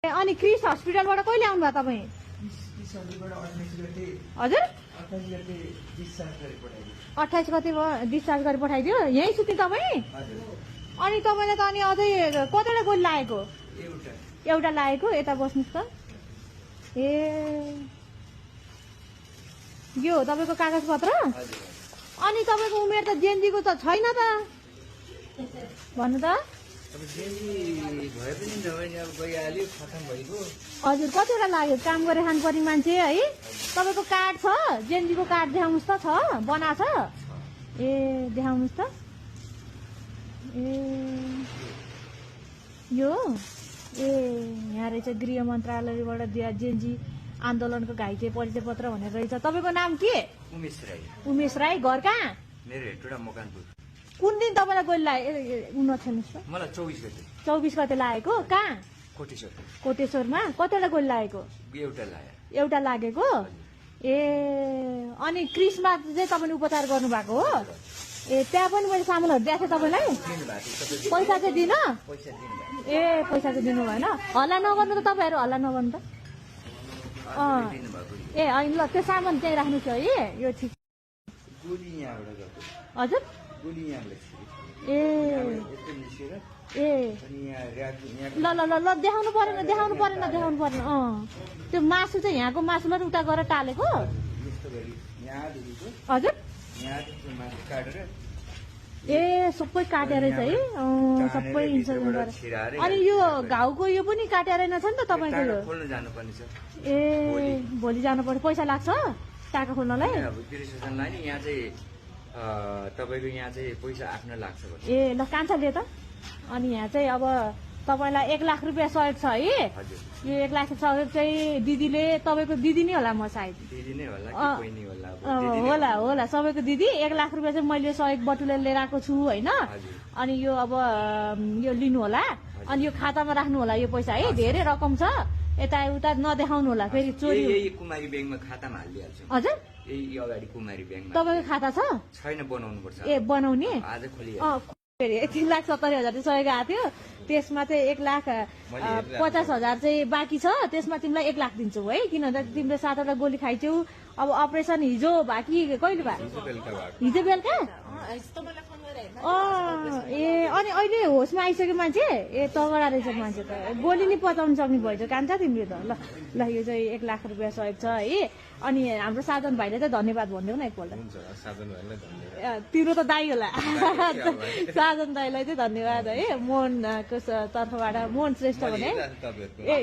अनि क्रिस हस्पिटलबाट कहिले आउनु भयो तपाईँ? हजुर 28 गते डिस्चार्ज गरी पठाइदियो। यहीँ सुति तपाईँ? अनि तपाईँले त अनि अझै कतिवटा गोली लागेको? एउटा लागेको। यता बस्नुहोस् त। ए यो हो तपाईँको कागज पत्र? अनि तपाईँको उमेर त जेनजीको त छैन त, भन्नु त। हजुर कतिवटा लाग्यो? काम गरेर खानुपर्ने मान्छे है। तपाईँको कार्ड छ? जेनजीको कार्ड देखाउनुहोस् त। छ बना छ? ए देखाउनुहोस् त। ए यो ए यहाँ रहेछ गृह मन्त्रालयबाट दिया जेनजी आन्दोलनको घाइते परिचय पत्र भनेर रहेछ। तपाईँको नाम के? उमेश राई। उमेश राई। घर कहाँ? मेरो हेटुडा मकानपुर। कुन दिन तपाईँलाई गोली लाग्यो? नछाड्नुहोस् त। मलाई 24 गते। 24 गते लागेको। कहाँ? कोटेश्वर। कोटेश्वरमा। कतिवटा गोली लागेको? एउटा लाग्यो। एउटा लागेको। ए अनि क्रिसमा चाहिँ तपाईँले उपचार गर्नुभएको हो? ए त्यहाँ पनि मैले सामानहरू दिएको थिएँ तपाईँलाई? पैसा चाहिँ दिन? ए पैसा चाहिँ दिनु भएन? हल्ला नगर्नु त तपाईँहरू, हल्ला नगर्नु त। ए होइन ल, त्यो सामान त्यहीँ राख्नु छ है। यो ठिक। हजुर ए ए ल ल ल ल देखाउनु परेन, देखाउनु परेन, देखाउनु परेन। त्यो मासु चाहिँ यहाँको मासुलाई उता गरेर टालेको? हजुर ए सबै काटेर चाहिँ है। सबै इन्सुरेन्स गरेर। अनि यो घाउको यो पनि काटेर रहेछ नि त तपाईँको? यो ए भोलि जानु पर्छ। पैसा लाग्छ टाका खोल्नलाई? तपाईँको यहाँ चाहिँ पैसा आफ्नो लाग्छ। ए ल कान्छा लियो त। अनि यहाँ चाहिँ अब तपाईँलाई 1 लाख रुपियाँ सहयोग छ है। यो 1 लाख सहयोग चाहिँ दिदीले, तपाईँको दिदी नै होला म सायद? दिदी नै होला कि बहिनी होला? होला होला सबैको दिदी। 1 लाख रुपियाँ चाहिँ मैले सहयोग बटुलेर लिएर आएको छु होइन। अनि यो अब यो लिनु होला। अनि यो खातामा राख्नु होला यो पैसा है। धेरै रकम छ, यताउता नदेखाउनु होला फेरि चोरी। कुमारी ब्याङ्कमा खातामा हालिदिइहाल्छु। हजुर यही अगाडि कुमारी ब्याङ्कमा। तपाईँको खाता छ? छैन, बनाउनु पर्छ। ए बनाउने? आज खोलि फेरि 3,70,000 चाहिँ सहयोग आएको थियो। त्यसमा चाहिँ 1,50,000 चाहिँ बाँकी छ। त्यसमा तिमीलाई 1 लाख दिन्छु है। किनभने तिमीले 7वटा गोली खाइछौ। अब अपरेसन हिजो बाँकी कहिले भयो? हिजो बेलुका। ए अनि अहिले होसमा आइसक्यो मान्छे? ए तगडा रहेछ मान्छे त। गोली नि पचाउनु सक्ने भएछ कान्छ तिमीले त। ल ल यो चाहिँ 1 लाख रुपियाँ सहयोग छ है। अनि हाम्रो साधन भाइले चाहिँ धन्यवाद भनिदेऊ न एकपल्ट। तिम्रो त दाई होला। साधन दाईलाई चाहिँ धन्यवाद है। मोहनको तर्फबाट, मोहन श्रेष्ठ भने। ए